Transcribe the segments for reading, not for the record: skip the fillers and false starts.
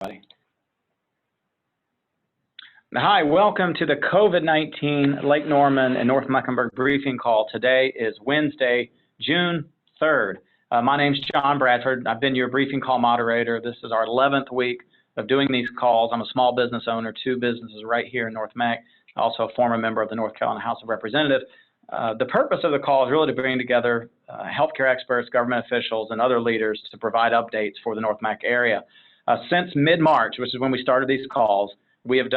Hi, welcome to the COVID-19 Lake Norman and North Mecklenburg briefing call. Today is Wednesday, June 3rd. My name's John Bradford. I've been your briefing call moderator. This is our 11th week of doing these calls. I'm a small business owner, 2 businesses right here in North Mac, also a former member of the North Carolina House of Representatives. The purpose of the call is really to bring together healthcare experts, government officials, and other leaders to provide updates for the North Mac area. Since mid-March, which is when we started these calls, we have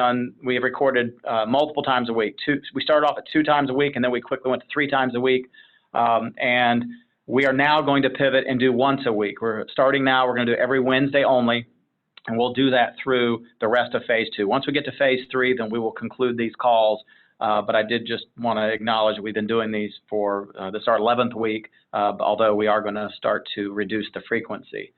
recorded multiple times a week. We started off at 2 times a week, and then we quickly went to 3 times a week. And we are now going to pivot and do once a week. We're starting now, we're going to do every Wednesday only, and we'll do that through the rest of phase 2. Once we get to phase 3, then we will conclude these calls. But I did just want to acknowledge we've been doing these for this is our 11th week, although we are going to start to reduce the frequency.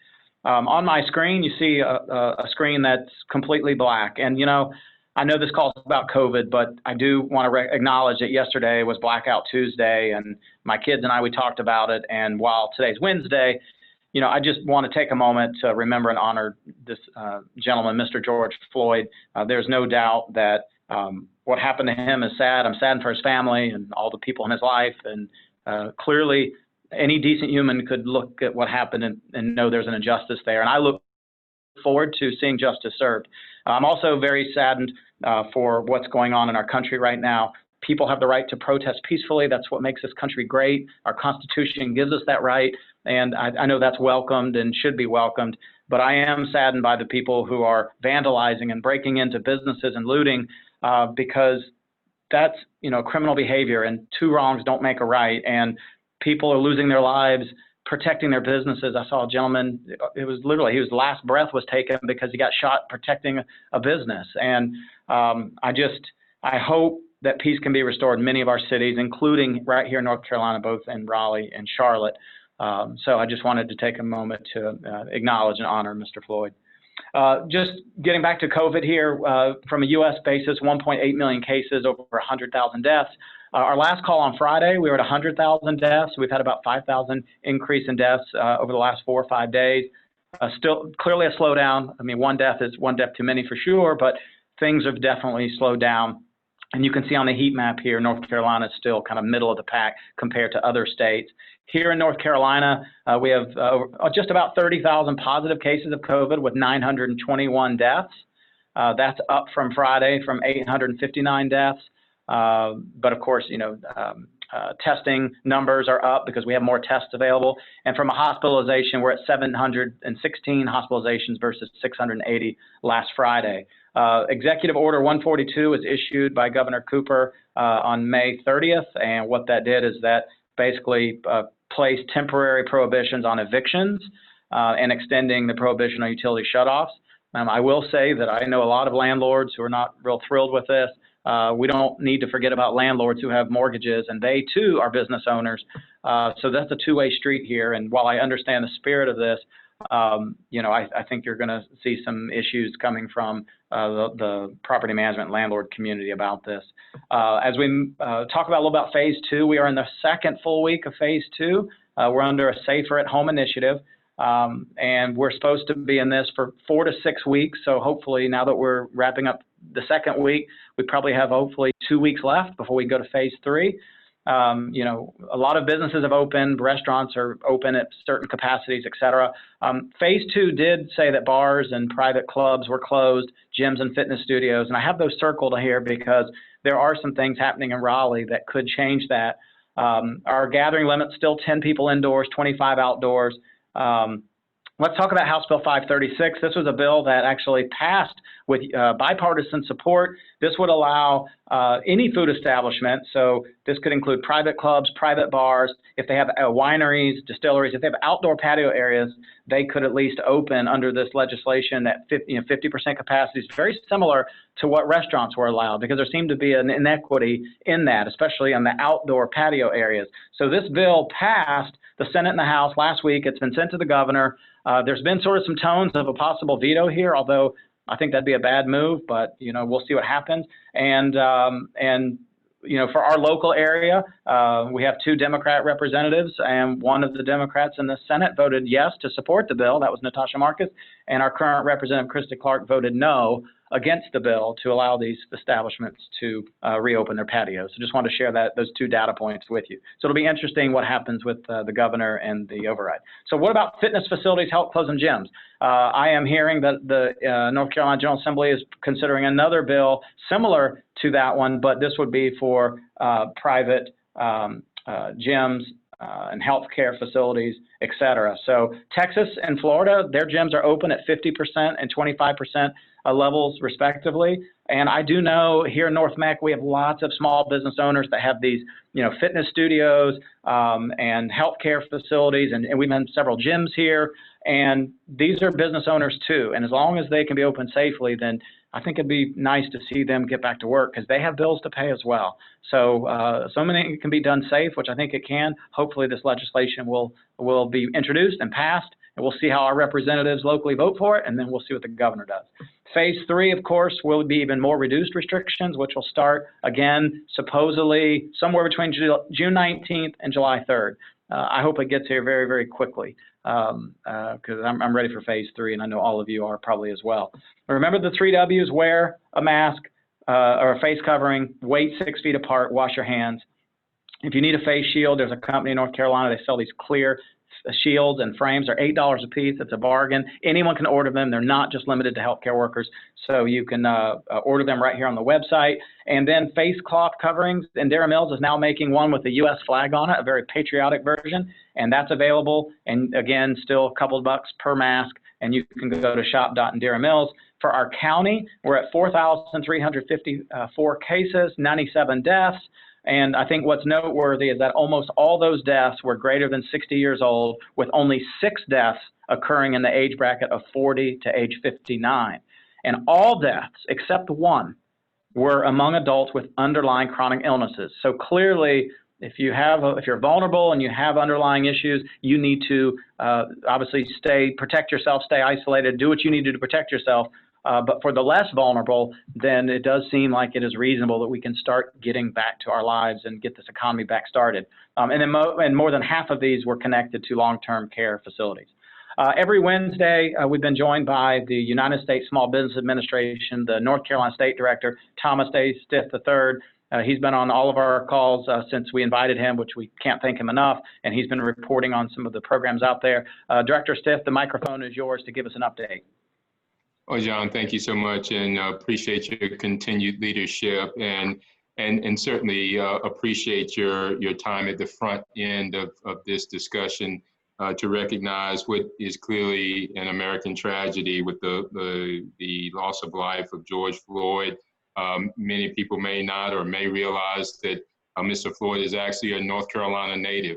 On my screen, you see a screen that's completely black. And, you know, I know this call is about COVID, but I do want to acknowledge that yesterday was Blackout Tuesday, and my kids and we talked about it. And while today's Wednesday, you know, I just want to take a moment to remember and honor this gentleman, Mr. George Floyd. There's no doubt that what happened to him is sad. I'm saddened for his family and all the people in his life. And clearly, any decent human could look at what happened and know there's an injustice there. And I look forward to seeing justice served. I'm also very saddened for what's going on in our country right now. People have the right to protest peacefully. That's what makes this country great. Our Constitution gives us that right. And I know that's welcomed and should be welcomed. But I am saddened by the people who are vandalizing and breaking into businesses and looting because that's, you know, criminal behavior, and 2 wrongs don't make a right. And people are losing their lives protecting their businesses. I saw a gentleman, it was literally, his last breath was taken because he got shot protecting a business. And I hope that peace can be restored in many of our cities, including right here in North Carolina, both in Raleigh and Charlotte. So I just wanted to take a moment to acknowledge and honor Mr. Floyd. Just getting back to COVID here, from a U.S. basis, 1.8 million cases, over 100,000 deaths. Our last call on Friday, we were at 100,000 deaths. We've had about 5,000 increase in deaths over the last 4 or 5 days. Still clearly a slowdown. I mean, one death is one death too many for sure, but things have definitely slowed down. And you can see on the heat map here, North Carolina is still kind of middle of the pack compared to other states. Here in North Carolina, we have just about 30,000 positive cases of COVID with 921 deaths. That's up from Friday from 859 deaths. But of course, you know, testing numbers are up because we have more tests available. And from a hospitalization, we're at 716 hospitalizations versus 680 last Friday. Executive Order 142 was issued by Governor Cooper on May 30th. And what that did is that basically placed temporary prohibitions on evictions and extending the prohibition on utility shutoffs. I will say that I know a lot of landlords who are not real thrilled with this. We don't need to forget about landlords who have mortgages, and they too are business owners. So that's a two-way street here. And while I understand the spirit of this, you know, I think you're going to see some issues coming from the property management and landlord community about this. As we talk about a little about phase 2, we are in the 2nd full week of phase 2. We're under a Safer at Home initiative. And we're supposed to be in this for 4 to 6 weeks. So hopefully now that we're wrapping up the 2nd week, we probably have hopefully 2 weeks left before we go to phase 3. You know, a lot of businesses have opened, restaurants are open at certain capacities, et cetera. Phase 2 did say that bars and private clubs were closed, gyms and fitness studios. And I have those circled here because there are some things happening in Raleigh that could change that. Our gathering limit's still 10 people indoors, 25 outdoors. Let's talk about House Bill 536. This was a bill that actually passed with bipartisan support. This would allow any food establishment, so this could include private clubs, private bars, if they have wineries, distilleries, if they have outdoor patio areas, they could at least open under this legislation at 50% capacity. It's very similar to what restaurants were allowed because there seemed to be an inequity in that, especially on the outdoor patio areas. So this bill passed the Senate and the House last week. It's been sent to the governor. There's been sort of some tones of a possible veto here, although I think that'd be a bad move, but you know, we'll see what happens. And for our local area, we have 2 Democrat representatives, and one of the Democrats in the Senate voted yes to support the bill. That was Natasha Marcus, and our current Representative Krista Clark voted no against the bill to allow these establishments to reopen their patios. So just wanted to share those 2 data points with you. So it'll be interesting what happens with the governor and the override. So what about fitness facilities, health clubs, and gyms? I am hearing that the North Carolina General Assembly is considering another bill similar to that one, but this would be for private gyms and healthcare facilities, et cetera. So Texas and Florida, their gyms are open at 50% and 25% levels respectively. And I do know here in North Mac, we have lots of small business owners that have these, fitness studios and healthcare facilities, and we've had several gyms here. And these are business owners too. And as long as they can be open safely, then I think it'd be nice to see them get back to work because they have bills to pay as well. So so many can be done safe, which I think it can. Hopefully this legislation will be introduced and passed, and we'll see how our representatives locally vote for it, and then we'll see what the governor does. Phase 3, of course, will be even more reduced restrictions, which will start again, supposedly somewhere between June 19th and July 3rd. I hope it gets here very, very quickly because I'm ready for phase 3, and I know all of you are probably as well. Remember the 3 W's: wear a mask or a face covering, wait 6 feet apart, wash your hands. If you need a face shield, there's a company in North Carolina, they sell these clear shields and frames. Are $8 a piece. It's a bargain. Anyone can order them. They're not just limited to healthcare workers. So you can order them right here on the website. And then face cloth coverings. And Dara Mills is now making one with the U.S. flag on it, a very patriotic version. And that's available. And again, still a couple of bucks per mask. And you can go to shop.Dara Mills. For our county, we're at 4,354 cases, 97 deaths. And I think what's noteworthy is that almost all those deaths were greater than 60 years old, with only 6 deaths occurring in the age bracket of 40 to age 59. And all deaths, except 1, were among adults with underlying chronic illnesses. So clearly, if you're vulnerable and you have underlying issues, you need to obviously protect yourself, stay isolated, do what you need to do to protect yourself. But for the less vulnerable, then it does seem like it is reasonable that we can start getting back to our lives and get this economy back started. And then more than half of these were connected to long-term care facilities. Every Wednesday, we've been joined by the United States Small Business Administration, the North Carolina State Director, Thomas A. Stith III. He's been on all of our calls since we invited him, which we can't thank him enough, and he's been reporting on some of the programs out there. Director Stith, the microphone is yours to give us an update. Oh, John, thank you so much, and appreciate your continued leadership, and certainly appreciate your time at the front end of this discussion to recognize what is clearly an American tragedy with the loss of life of George Floyd. Many people may not or may realize that Mr. Floyd is actually a North Carolina native,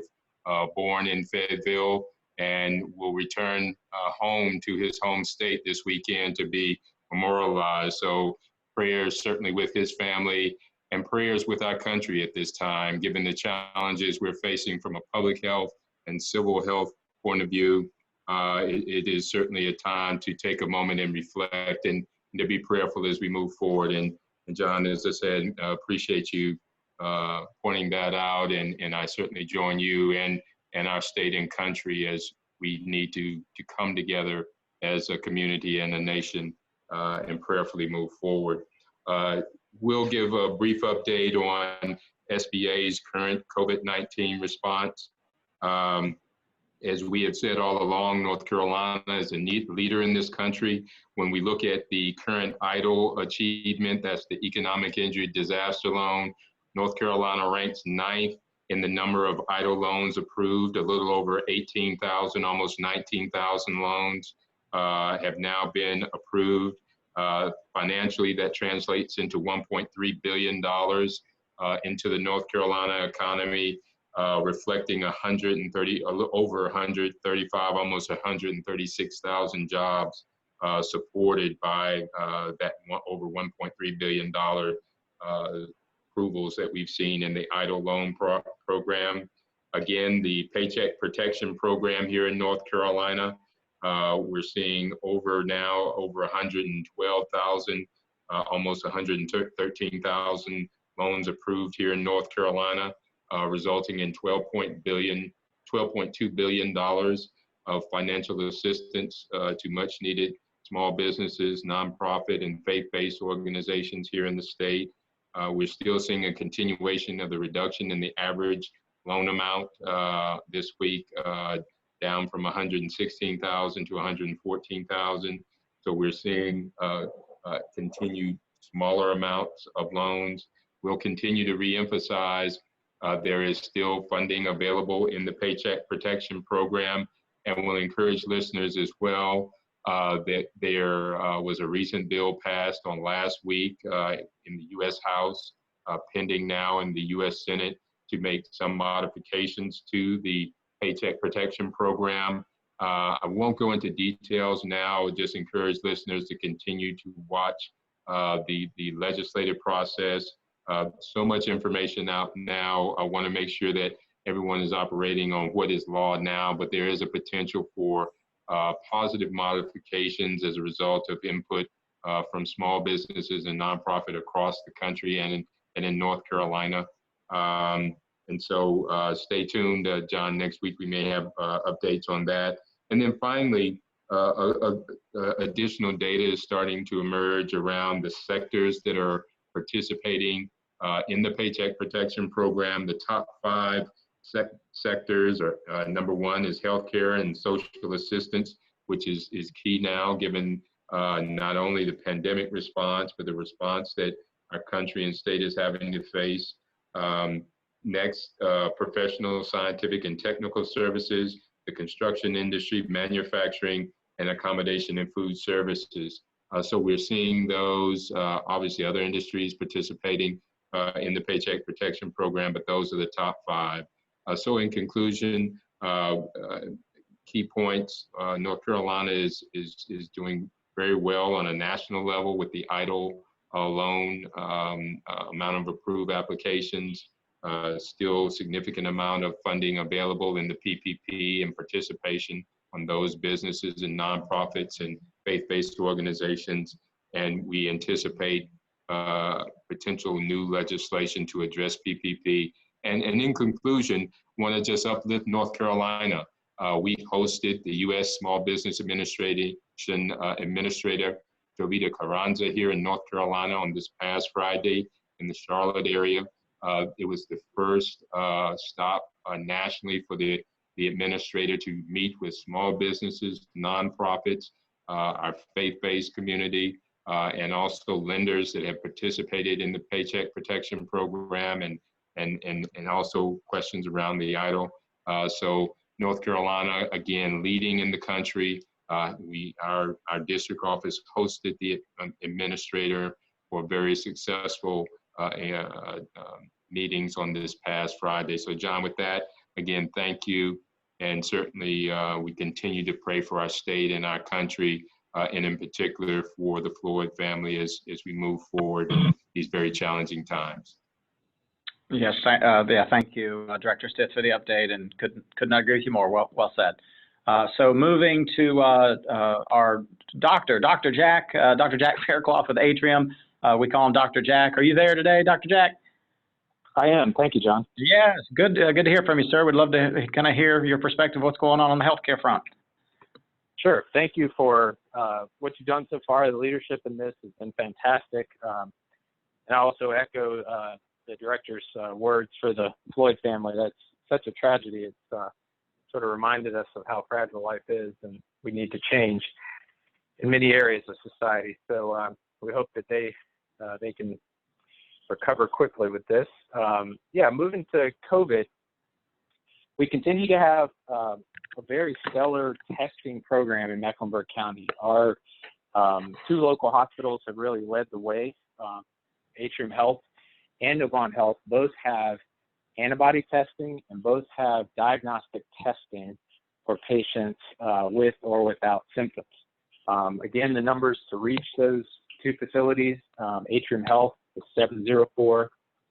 born in Fayetteville, and will return home to his home state this weekend to be memorialized. So prayers certainly with his family and prayers with our country at this time, given the challenges we're facing from a public health and civil health point of view. It is certainly a time to take a moment and reflect and to be prayerful as we move forward. And John, as I said, appreciate you pointing that out, and I certainly join you and our state and country as we need to come together as a community and a nation and prayerfully move forward. We'll give a brief update on SBA's current COVID-19 response. As we have said all along, North Carolina is a leader in this country. When we look at the current EIDL achievement, that's the Economic Injury Disaster Loan, North Carolina ranks 9th in the number of EIDL loans approved. A little over 18,000, almost 19,000 loans have now been approved. Financially, that translates into $1.3 billion into the North Carolina economy, reflecting over 135, almost 136,000 jobs supported by that over $1.3 billion approvals that we've seen in the EIDL loan program. Again, the Paycheck Protection Program here in North Carolina, we're seeing over 112,000, almost 113,000 loans approved here in North Carolina, resulting in $12.2 billion of financial assistance to much needed small businesses, nonprofit, and faith-based organizations here in the state. We're still seeing a continuation of the reduction in the average loan amount this week, down from 116,000 to 114,000. So we're seeing continued smaller amounts of loans. We'll continue to reemphasize there is still funding available in the Paycheck Protection Program, and we'll encourage listeners as well that there was a recent bill passed on last week in the U.S. House, pending now in the U.S. Senate, to make some modifications to the Paycheck Protection Program. I won't go into details now, just encourage listeners to continue to watch the legislative process. So much information out now. I want to make sure that everyone is operating on what is law now, but there is a potential for positive modifications as a result of input from small businesses and nonprofit across the country and in North Carolina. And so stay tuned, John. Next week we may have updates on that. And then finally, additional data is starting to emerge around the sectors that are participating in the Paycheck Protection Program. The top 5 sectors are, number 1 is healthcare and social assistance, which is key now, given not only the pandemic response, but the response that our country and state is having to face. Next, professional, scientific, and technical services, the construction industry, manufacturing, and accommodation and food services. So we're seeing those, obviously other industries participating in the Paycheck Protection Program, but those are the top 5. So in conclusion, key points, North Carolina is doing very well on a national level with the EIDL loan amount of approved applications. Still significant amount of funding available in the PPP and participation on those businesses and nonprofits and faith-based organizations. And we anticipate potential new legislation to address PPP. And in conclusion, want to just uplift North Carolina. We hosted the U.S. Small Business Administration Administrator, Jovita Carranza, here in North Carolina on this past Friday in the Charlotte area. It was the first stop nationally for the administrator to meet with small businesses, nonprofits, our faith-based community, and also lenders that have participated in the Paycheck Protection Program, and also questions around the EIDL. So North Carolina, again, leading in the country. Our district office hosted the administrator for very successful meetings on this past Friday. So John, with that, again, thank you. And certainly we continue to pray for our state and our country, and in particular for the Floyd family as we move forward in these very challenging times. Yes, thank you, Director Stitz, for the update, and could not agree with you more. Well said. So moving to our Dr. Jack Faircloth with Atrium. We call him Dr. Jack. Are you there today, Dr. Jack? I am. Thank you, John. Yes, good to hear from you, sir. We'd love to kind of hear your perspective of what's going on the healthcare front. Sure. Thank you for what you've done so far. The leadership in this has been fantastic. And I also echo the director's words for the Floyd family. That's such a tragedy. It's sort of reminded us of how fragile life is, and we need to change in many areas of society. So we hope that they can recover quickly with this. Moving to COVID, we continue to have a very stellar testing program in Mecklenburg County. Our 2 local hospitals have really led the way. Atrium Health and Novant Health both have antibody testing and both have diagnostic testing for patients with or without symptoms. Again, the numbers to reach those 2 facilities, Atrium Health is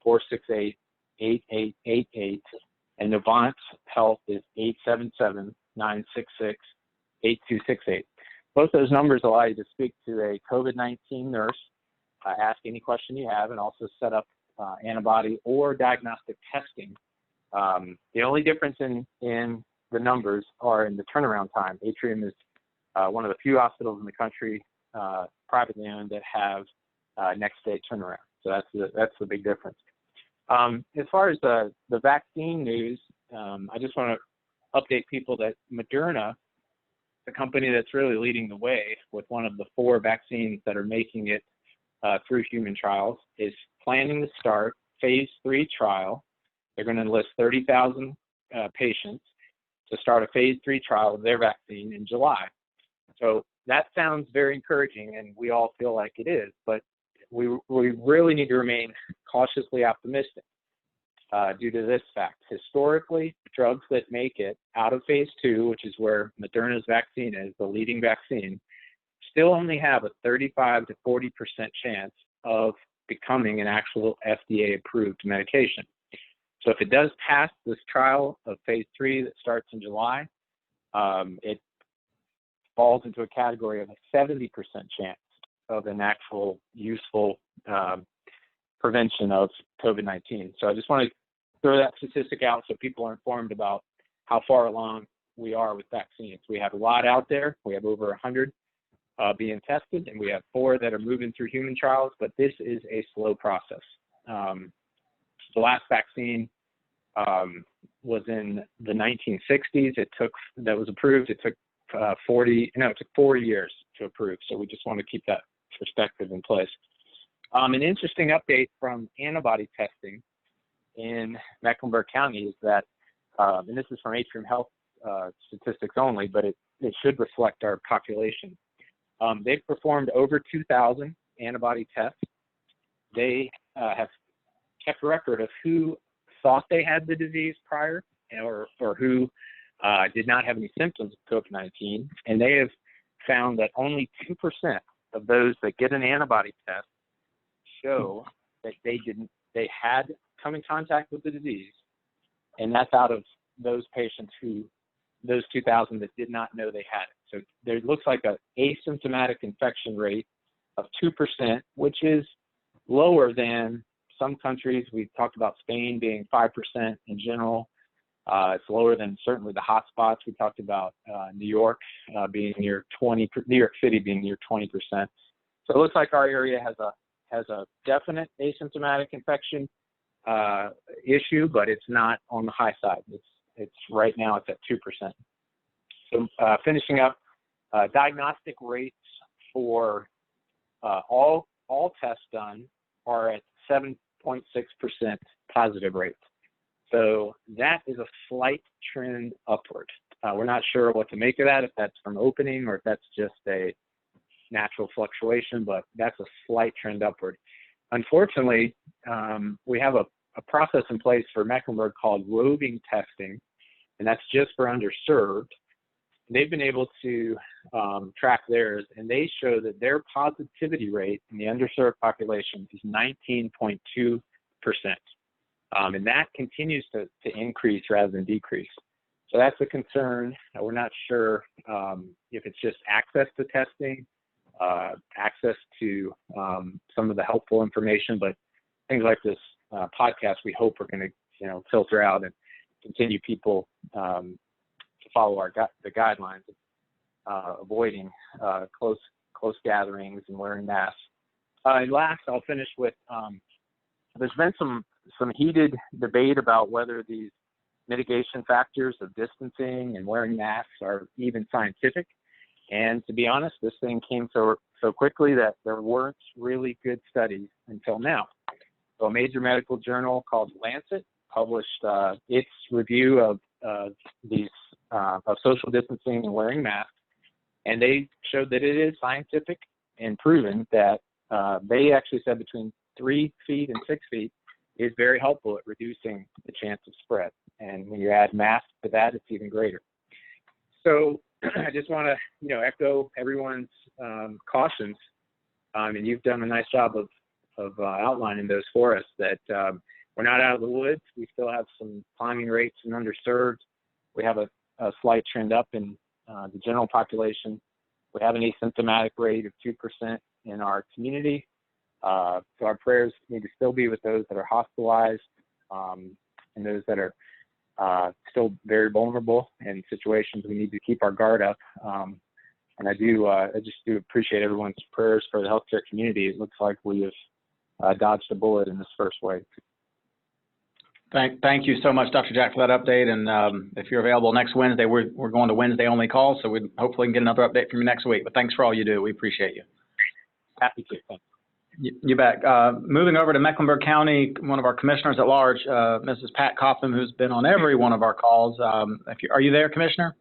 704-468-8888, and Novant Health is 877-966-8268. Both those numbers allow you to speak to a COVID-19 nurse, ask any question you have, and also set up antibody or diagnostic testing. The only difference in the numbers are in the turnaround time. Atrium is one of the few hospitals in the country, privately owned, that have next day turnaround. So that's the big difference. As far as the vaccine news, I just want to update people that Moderna, the company that's really leading the way with one of the 4 vaccines that are making it through human trials, is planning to start phase 3 trial. They're going to enlist 30,000 patients to start a phase 3 trial of their vaccine in July. So that sounds very encouraging, and we all feel like it is, but we really need to remain cautiously optimistic due to this fact. Historically, drugs that make it out of phase 2, which is where Moderna's vaccine is, the leading vaccine, still only have a 35 to 40% chance of becoming an actual FDA-approved medication. So if it does pass this trial of phase 3 that starts in July, it falls into a category of a 70% chance of an actual useful prevention of COVID-19. So I just want to throw that statistic out so people are informed about how far along we are with vaccines. We have a lot out there. We have over 100 being tested, and we have 4 that are moving through human trials, but this is a slow process. The last vaccine was in the 1960s. That was approved. It took 4 years to approve. So we just want to keep that perspective in place. An interesting update from antibody testing in Mecklenburg County is that, and this is from Atrium Health statistics only, but it should reflect our population. They've performed over 2,000 antibody tests. They have kept a record of who thought they had the disease prior or who did not have any symptoms of COVID-19, and they have found that only 2% of those that get an antibody test show that they had come in contact with the disease, and that's out of those patients those 2,000 that did not know they had it. So there looks like an asymptomatic infection rate of 2%, which is lower than some countries. We've talked about Spain being 5% in general. It's lower than certainly the hot spots. We talked about New York being near 20%, New York City being near 20%. So it looks like our area has a definite asymptomatic infection issue, but it's not on the high side. It's right now it's at 2%. So finishing up, diagnostic rates for all tests done are at 7.6% positive rates. So that is a slight trend upward. We're not sure what to make of that, if that's from opening or if that's just a natural fluctuation, but that's a slight trend upward. Unfortunately, we have a process in place for Mecklenburg called roving testing, and that's just for underserved. They've been able to track theirs, and they show that their positivity rate in the underserved population is 19.2%. And that continues to increase rather than decrease. So that's a concern. We're not sure if it's just access to testing, access to some of the helpful information, but things like this podcast, we hope are going to, filter out and continue people to follow the guidelines of avoiding close gatherings and wearing masks. And last, I'll finish with there's been some heated debate about whether these mitigation factors of distancing and wearing masks are even scientific. And to be honest, this thing came so quickly that there weren't really good studies until now. So a major medical journal called Lancet published its review of social distancing and wearing masks, and they showed that it is scientific and proven that they actually said between 3 feet and 6 feet is very helpful at reducing the chance of spread. And when you add masks to that, it's even greater. So I just want to, echo everyone's cautions. And you've done a nice job of outlining those for us, that we're not out of the woods. We still have some climbing rates in underserved. We have a slight trend up in the general population. We have an asymptomatic rate of 2% in our community. So our prayers need to still be with those that are hospitalized, and those that are still very vulnerable in situations. We need to keep our guard up. And I just do appreciate everyone's prayers for the healthcare community. It looks like we have dodged a bullet in this first wave. Thank you so much, Dr. Jack, for that update. And if you're available next Wednesday, we're going to Wednesday only calls, so we hopefully can get another update from you next week. But thanks for all you do. We appreciate you. Happy to. Thanks. You bet. Moving over to Mecklenburg County, one of our commissioners at large, Mrs. Pat Kaufman, who's been on every one of our calls. Are you there, Commissioner?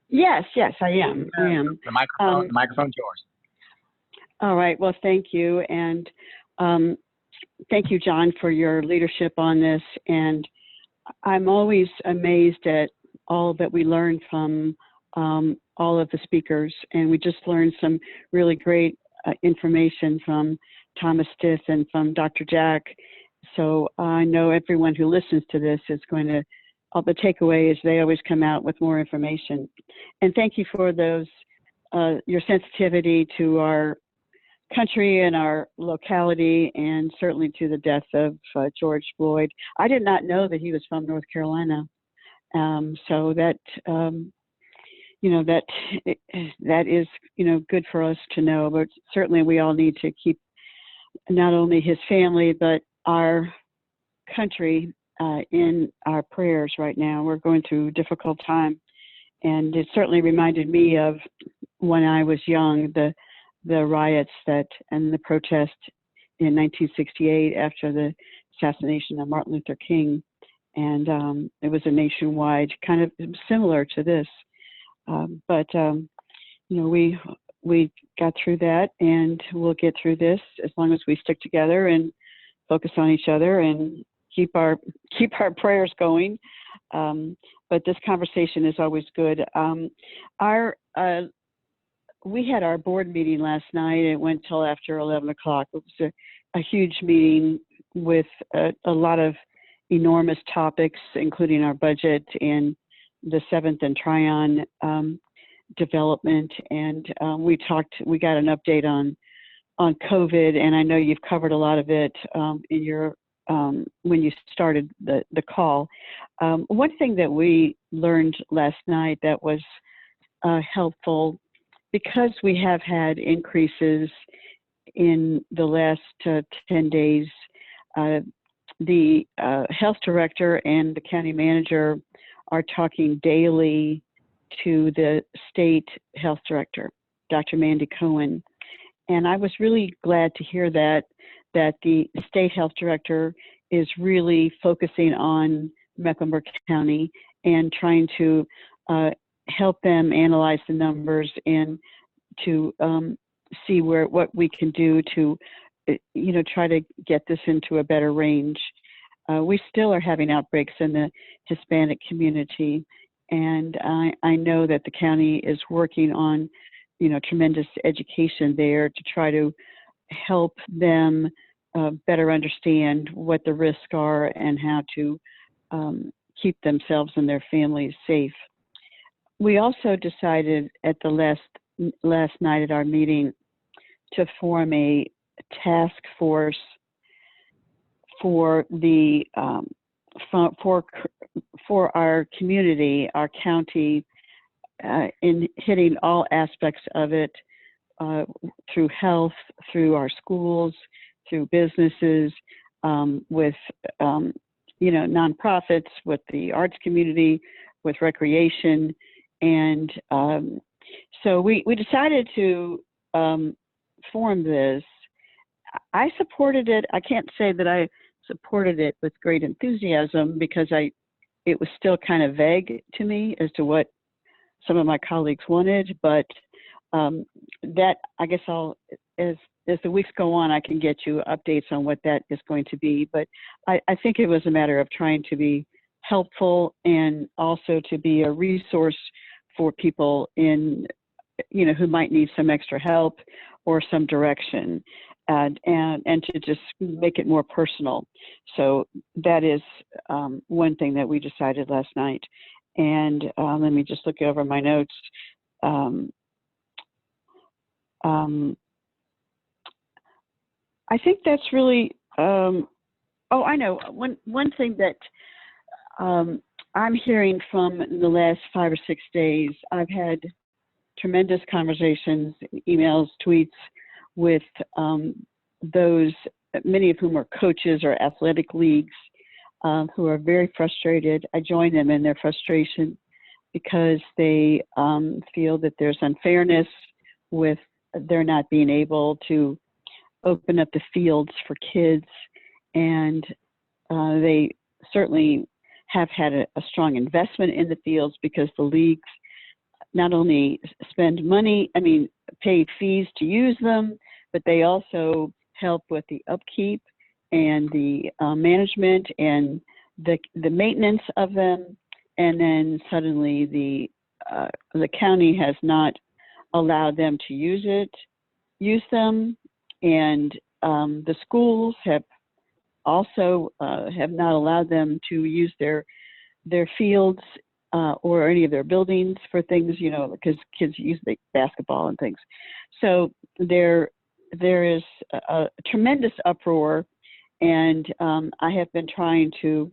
Yes, I am. The microphone's yours. All right. Well, thank you. And thank you, John, for your leadership on this. And I'm always amazed at all that we learn from all of the speakers. And we just learned some really great information from Thomas Stith and from Dr. Jack. So I know everyone who listens to this is going to, all the takeaway is they always come out with more information. And thank you for those, your sensitivity to our country and our locality, and certainly to the death of George Floyd. I did not know that he was from North Carolina. So that, that is, good for us to know, but certainly we all need to keep not only his family, but our country in our prayers right now. We're going through a difficult time. And it certainly reminded me of when I was young, the riots and the protest in 1968 after the assassination of Martin Luther King. And it was a nationwide, kind of similar to this. We got through that, and we'll get through this as long as we stick together and focus on each other and keep our prayers going. But this conversation is always good. We had our board meeting last night. It went till after 11 o'clock. It was a huge meeting with a lot of enormous topics, including our budget and the 7th and Tryon development. And we got an update on COVID, and I know you've covered a lot of it in your when you started the call. One thing that we learned last night that was helpful, because we have had increases in the last 10 days, the health director and the county manager are talking daily to the state health director, Dr. Mandy Cohen. And I was really glad to hear that the state health director is really focusing on Mecklenburg County and trying to help them analyze the numbers and to see what we can do to, try to get this into a better range. We still are having outbreaks in the Hispanic community, and I know that the county is working on, tremendous education there to try to help them better understand what the risks are and how to keep themselves and their families safe. We also decided at the last night at our meeting to form a task force for the for our community, our county, in hitting all aspects of it through health, through our schools, through businesses, with nonprofits, with the arts community, with recreation, and so we decided to form this. I supported it. I can't say that I supported it with great enthusiasm because it was still kind of vague to me as to what some of my colleagues wanted, but that, I guess as the weeks go on, I can get you updates on what that is going to be. But I think it was a matter of trying to be helpful and also to be a resource for people who might need some extra help or some direction, and to just make it more personal. So that is one thing that we decided last night. And let me just look over my notes. I think that's really, oh, I know. One thing that I'm hearing from the last 5 or 6 days, I've had tremendous conversations, emails, tweets with those, many of whom are coaches or athletic leagues, who are very frustrated. I join them in their frustration because they feel that there's unfairness with their not being able to open up the fields for kids, and they certainly have had a strong investment in the fields because the leagues not only spend money, pay fees to use them, but they also help with the upkeep and the management and the maintenance of them. And then suddenly the county has not allowed them to use them, and the schools have also have not allowed them to use their fields or any of their buildings for things, because kids use the basketball and things. So there is a tremendous uproar, and I have been trying to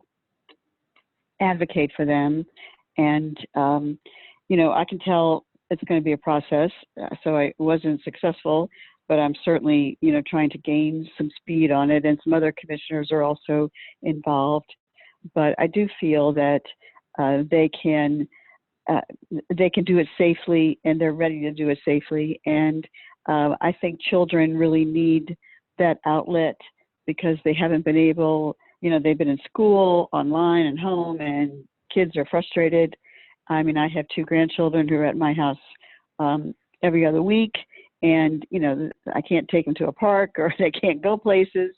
advocate for them. And, I can tell it's going to be a process, so I wasn't successful, but I'm certainly, trying to gain some speed on it, and some other commissioners are also involved. But I do feel that they can do it safely, and they're ready to do it safely. And I think children really need that outlet because they haven't been able, they've been in school, online, and home, and kids are frustrated. I have 2 grandchildren who are at my house every other week, and, I can't take them to a park, or they can't go places.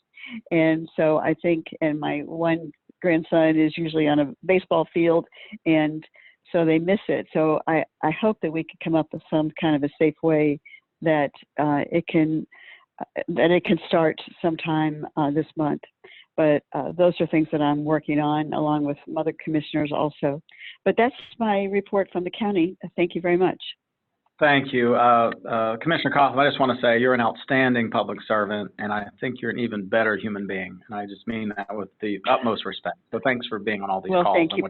And so I think, and my one grandson is usually on a baseball field, and so they miss it. So I hope that we can come up with some kind of a safe way that it can start sometime this month. But those are things that I'm working on, along with some other commissioners also. But that's my report from the county. Thank you very much. Thank you. Commissioner Kaufman, I just want to say you're an outstanding public servant, and I think you're an even better human being. And I just mean that with the utmost respect. So thanks for being on all these calls. Well, thank you.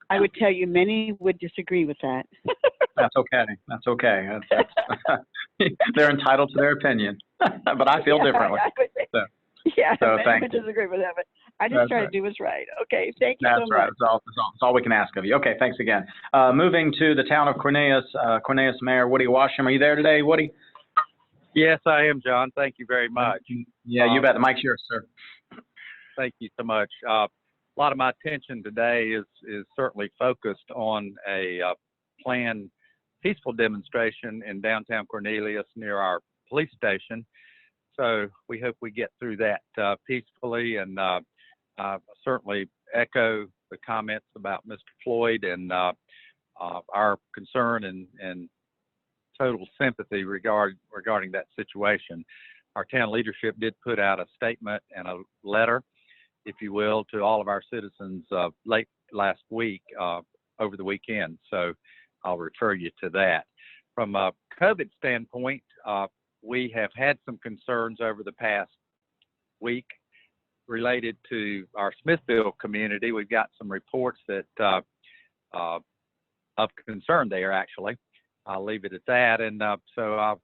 I would tell you many would disagree with that. That's okay. That's okay. They're entitled to their opinion, but I feel differently. So thank I disagree with that, but I just try to do what's right. Okay, thank you so much. That's right. That's all we can ask of you. Okay, thanks again. Moving to the town of Cornelius, Mayor Woody Washam. Are you there today, Woody? Yes, I am, John. Thank you very much. Yeah, you bet. The mic's yours, sir. Thank you so much. A lot of my attention today is certainly focused on a planned peaceful demonstration in downtown Cornelius near our police station. So we hope we get through that peacefully, and certainly echo the comments about Mr. Floyd and our concern and total sympathy regarding that situation. Our town leadership did put out a statement and a letter, if you will, to all of our citizens late last week over the weekend. So I'll refer you to that. From a COVID standpoint, we have had some concerns over the past week related to our Smithville community. We've got some reports that of concern there, actually. I'll leave it at that. And so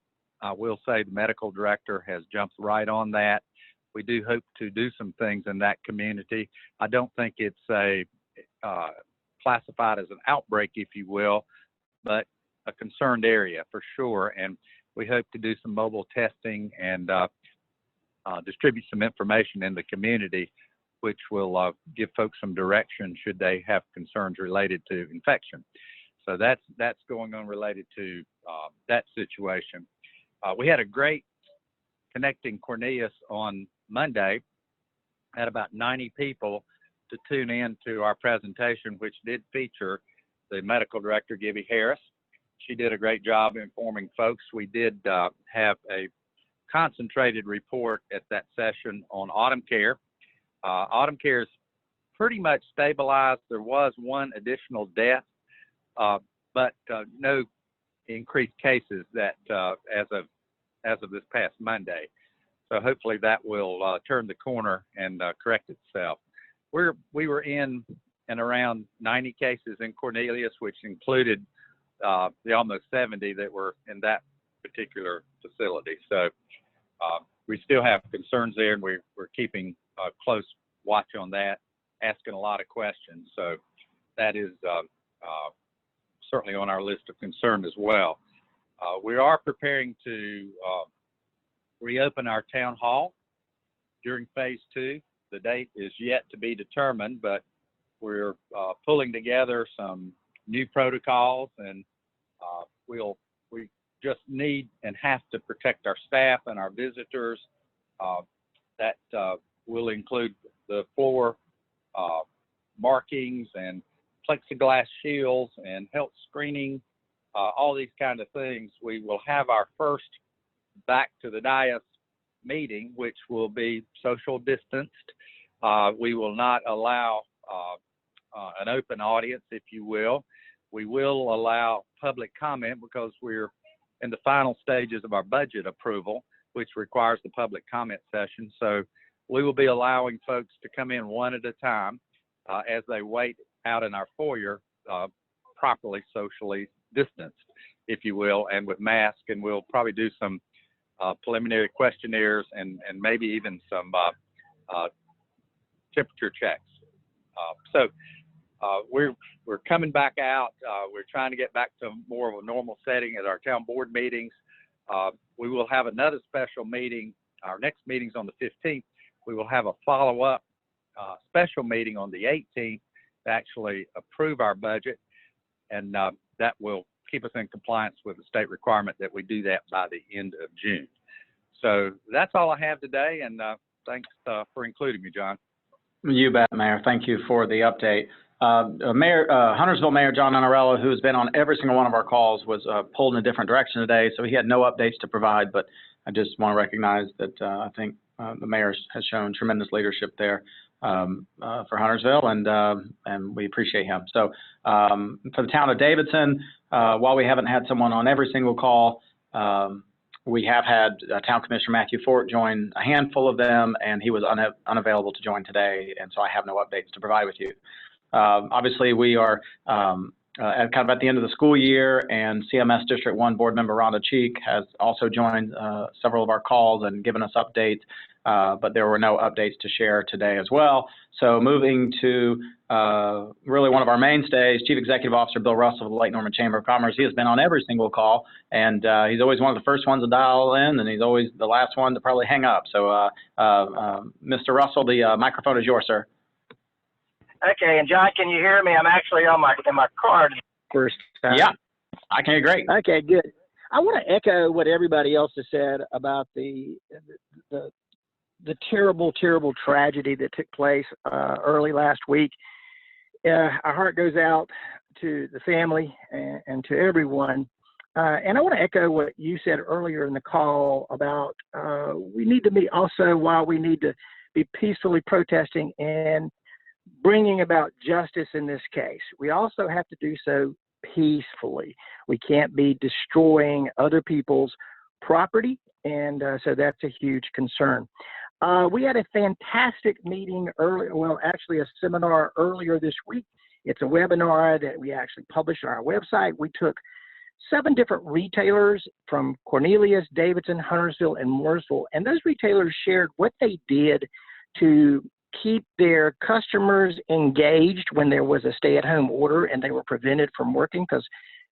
I will say the medical director has jumped right on that. We do hope to do some things in that community. I don't think it's classified as an outbreak, if you will, but a concerned area for sure. And we hope to do some mobile testing and distribute some information in the community, which will give folks some direction should they have concerns related to infection. So that's going on related to that situation. We had a great Connecting Cornelius on Monday. Had about 90 people to tune in to our presentation, which did feature the medical director, Gibby Harris. She did a great job informing folks. We did have a concentrated report at that session on autumn care. Autumn care is pretty much stabilized. There was one additional death, but no increased cases that as of this past Monday. So hopefully that will turn the corner and correct itself. We were in and around 90 cases in Cornelius, which included the almost 70 that were in that particular facility. So we still have concerns there, and we're keeping close watch on that, asking a lot of questions. So that is certainly on our list of concern as well. We are preparing to reopen our town hall during phase 2. The date is yet to be determined, but we're pulling together some new protocols, and we just need and have to protect our staff and our visitors. That will include the floor markings and plexiglass shields and health screening, all these kind of things. We will have our first back to the dais meeting, which will be social distanced. We will not allow an open audience, if you will. We will allow public comment because we're in the final stages of our budget approval, which requires the public comment session. So we will be allowing folks to come in one at a time as they wait out in our foyer, properly socially distanced, if you will, and with masks. And we'll probably do some preliminary questionnaires and maybe even some temperature checks. So we're coming back out. We're trying to get back to more of a normal setting at our town board meetings. We will have another special meeting. Our next meeting's on the 15th. We will have a follow-up special meeting on the 18th to actually approve our budget, and that will keep us in compliance with the state requirement that we do that by the end of June. So that's all I have today, and thanks for including me, John. You bet, Mayor. Thank you for the update. Huntersville Mayor John Anarello, who has been on every single one of our calls, was pulled in a different direction today, so he had no updates to provide, but I just want to recognize that I think the mayor has shown tremendous leadership there for Huntersville, and we appreciate him. So for the town of Davidson, while we haven't had someone on every single call, we have had Town Commissioner Matthew Fort join a handful of them, and he was unavailable to join today, and so I have no updates to provide with you. Obviously, we are at the end of the school year, and CMS District 1 board member Rhonda Cheek has also joined several of our calls and given us updates, but there were no updates to share today as well. So moving to really one of our mainstays, Chief Executive Officer Bill Russell of the Lake Norman Chamber of Commerce. He has been on every single call, and he's always one of the first ones to dial in, and he's always the last one to probably hang up. So Mr. Russell, the microphone is yours, sir. Okay, and John, can you hear me? I'm actually in my car first time. Yeah, I can hear great. Okay, good. I want to echo what everybody else has said about the terrible, terrible tragedy that took place early last week. Our heart goes out to the family and to everyone. And I want to echo what you said earlier in the call about we need to be also, while we need to be peacefully protesting and bringing about justice in this case, we also have to do so peacefully. We can't be destroying other people's property, and so that's a huge concern. We had a fantastic meeting actually a seminar earlier this week. It's a webinar that we actually published on our website. We took 7 different retailers from Cornelius, Davidson, Huntersville, and Mooresville, and those retailers shared what they did to keep their customers engaged when there was a stay-at-home order and they were prevented from working because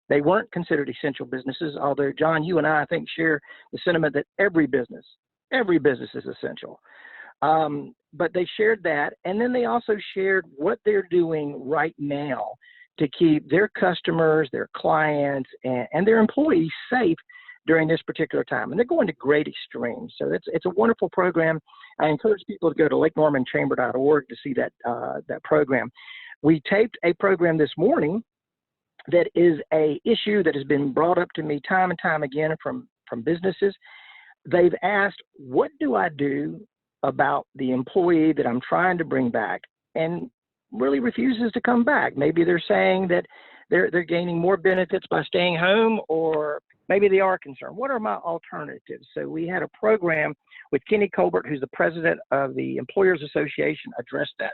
they weren't considered essential businesses, although, John, you and I think, share the sentiment that every business is essential. But they shared that, and then they also shared what they're doing right now to keep their customers, their clients, and their employees safe during this particular time. And they're going to great extremes. So it's a wonderful program. I encourage people to go to lakenormanchamber.org to see that program. We taped a program this morning that is a issue that has been brought up to me time and time again from businesses. They've asked, what do I do about the employee that I'm trying to bring back and really refuses to come back? Maybe they're saying that they're gaining more benefits by staying home, or maybe they are concerned. What are my alternatives? So we had a program with Kenny Colbert, who's the president of the Employers Association, address that.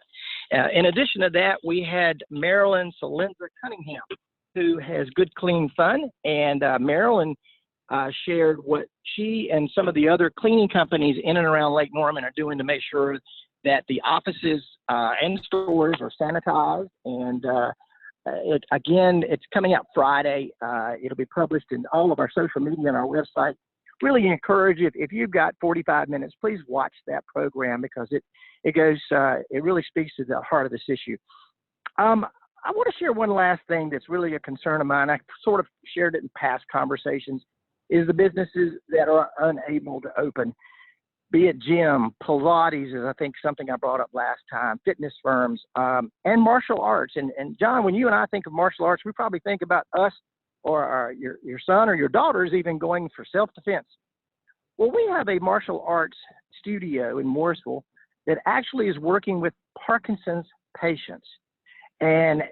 In addition to that, we had Marilyn Solendra Cunningham, who has Good Clean Fun, and Marilyn shared what she and some of the other cleaning companies in and around Lake Norman are doing to make sure that the offices and stores are sanitized. And again, it's coming out Friday. It'll be published in all of our social media and our website. Really encourage you, if you've got 45 minutes, please watch that program, because it really speaks to the heart of this issue. I want to share one last thing that's really a concern of mine. I sort of shared it in past conversations, is the businesses that are unable to open, be it gym, Pilates is I think something I brought up last time, fitness firms, and martial arts. And John, when you and I think of martial arts, we probably think about us or your son or your daughters even going for self-defense. Well, we have a martial arts studio in Morrisville that actually is working with Parkinson's patients. And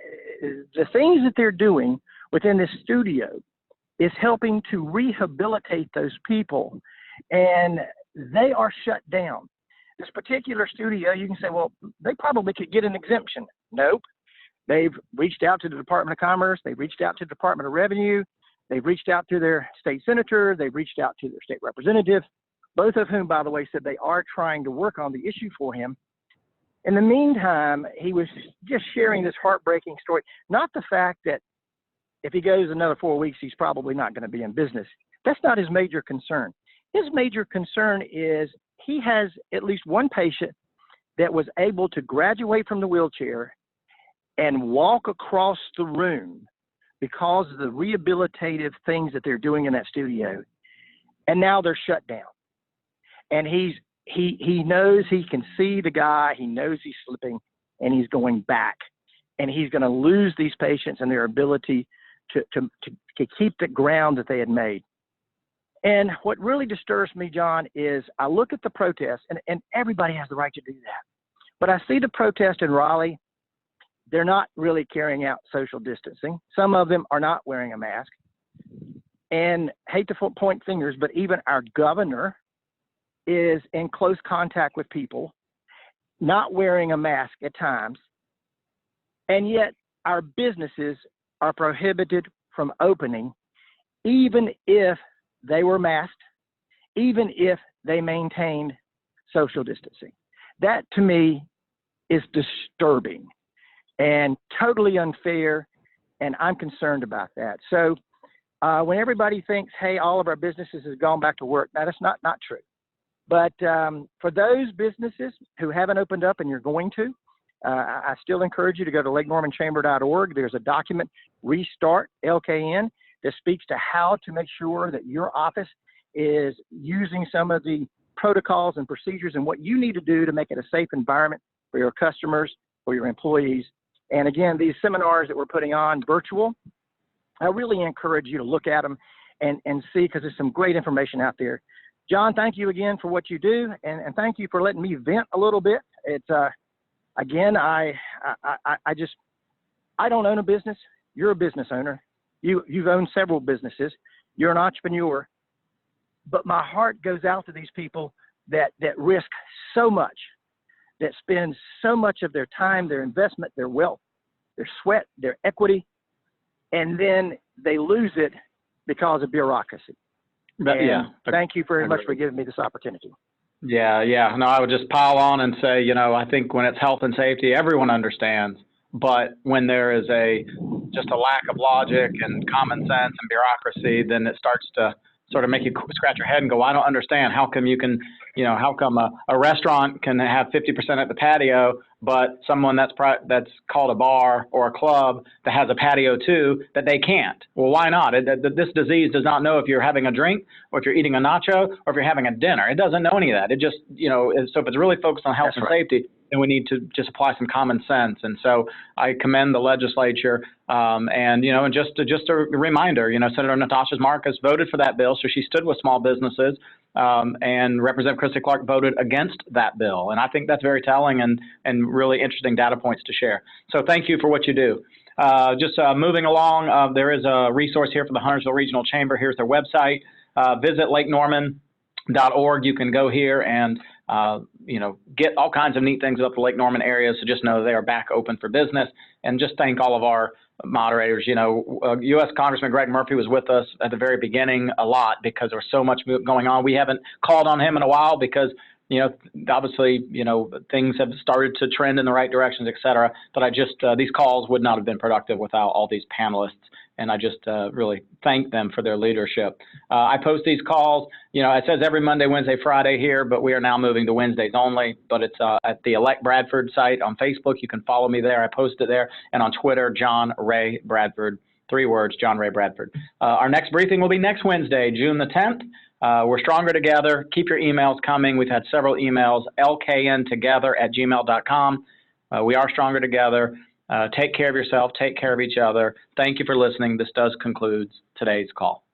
the things that they're doing within this studio is helping to rehabilitate those people, and they are shut down. This particular studio, you can say, well, they probably could get an exemption. Nope. They've reached out to the Department of Commerce. They've reached out to the Department of Revenue. They've reached out to their state senator. They've reached out to their state representative, both of whom, by the way, said they are trying to work on the issue for him. In the meantime, he was just sharing this heartbreaking story, not the fact that if he goes another 4 weeks, he's probably not going to be in business. That's not his major concern. His major concern is he has at least one patient that was able to graduate from the wheelchair and walk across the room because of the rehabilitative things that they're doing in that studio. And now they're shut down. And he knows he can see the guy, he knows he's slipping, and he's going back. And he's going to lose these patients and their ability to keep the ground that they had made. And what really disturbs me, John, is I look at the protests, and everybody has the right to do that. But I see the protest in Raleigh. They're not really carrying out social distancing. Some of them are not wearing a mask. And hate to point fingers, but even our governor is in close contact with people, not wearing a mask at times. And yet our businesses are prohibited from opening, even if they were masked, even if they maintained social distancing. That to me is disturbing and totally unfair, and I'm concerned about that. So when everybody thinks, hey, all of our businesses have gone back to work, now that's not true. But for those businesses who haven't opened up and you're going to, I still encourage you to go to lakenormanchamber.org. There's a document, Restart LKN, that speaks to how to make sure that your office is using some of the protocols and procedures and what you need to do to make it a safe environment for your customers, for your employees. And again, these seminars that we're putting on virtual, I really encourage you to look at them and see, because there's some great information out there. John, thank you again for what you do, and thank you for letting me vent a little bit. It's again, I don't own a business. You're a business owner. You've owned several businesses. You're an entrepreneur. But my heart goes out to these people that risk so much, that spend so much of their time, their investment, their wealth, their sweat, their equity, and then they lose it because of bureaucracy. But, yeah. Thank you very much for giving me this opportunity. Yeah. No, I would just pile on and say, I think when it's health and safety, everyone understands. But when there is just a lack of logic and common sense and bureaucracy, then it starts to sort of make you scratch your head and go, I don't understand. How come you can, how come a restaurant can have 50% at the patio, but someone that's called a bar or a club that has a patio too, that they can't? Well, why not? This disease does not know if you're having a drink or if you're eating a nacho or if you're having a dinner. It doesn't know any of that. It just, so if it's really focused on health and safety, then we need to just apply some common sense. And so I commend the legislature. And just a reminder, Senator Natasha Marcus voted for that bill. So she stood with small businesses, and Representative Christy Clark voted against that bill. And I think that's very telling and really interesting data points to share. So thank you for what you do. Just moving along, there is a resource here for the Huntersville Regional Chamber. Here's their website. Visit lakenorman.org. You can go here and get all kinds of neat things up the Lake Norman area. So just know they are back open for business. And just thank all of our moderators. U.S. Congressman Greg Murphy was with us at the very beginning a lot because there was so much going on. We haven't called on him in a while because obviously, things have started to trend in the right directions, et cetera. But these calls would not have been productive without all these panelists. And I just really thank them for their leadership. I post these calls, it says every Monday, Wednesday, Friday here, but we are now moving to Wednesdays only. But it's at the Elect Bradford site on Facebook. You can follow me there. I post it there. And on Twitter, John Ray Bradford, 3 words, John Ray Bradford. Our next briefing will be next Wednesday, June the 10th. We're stronger together. Keep your emails coming. We've had several emails, lkntogether@gmail.com. We are stronger together. Take care of yourself. Take care of each other. Thank you for listening. This does conclude today's call.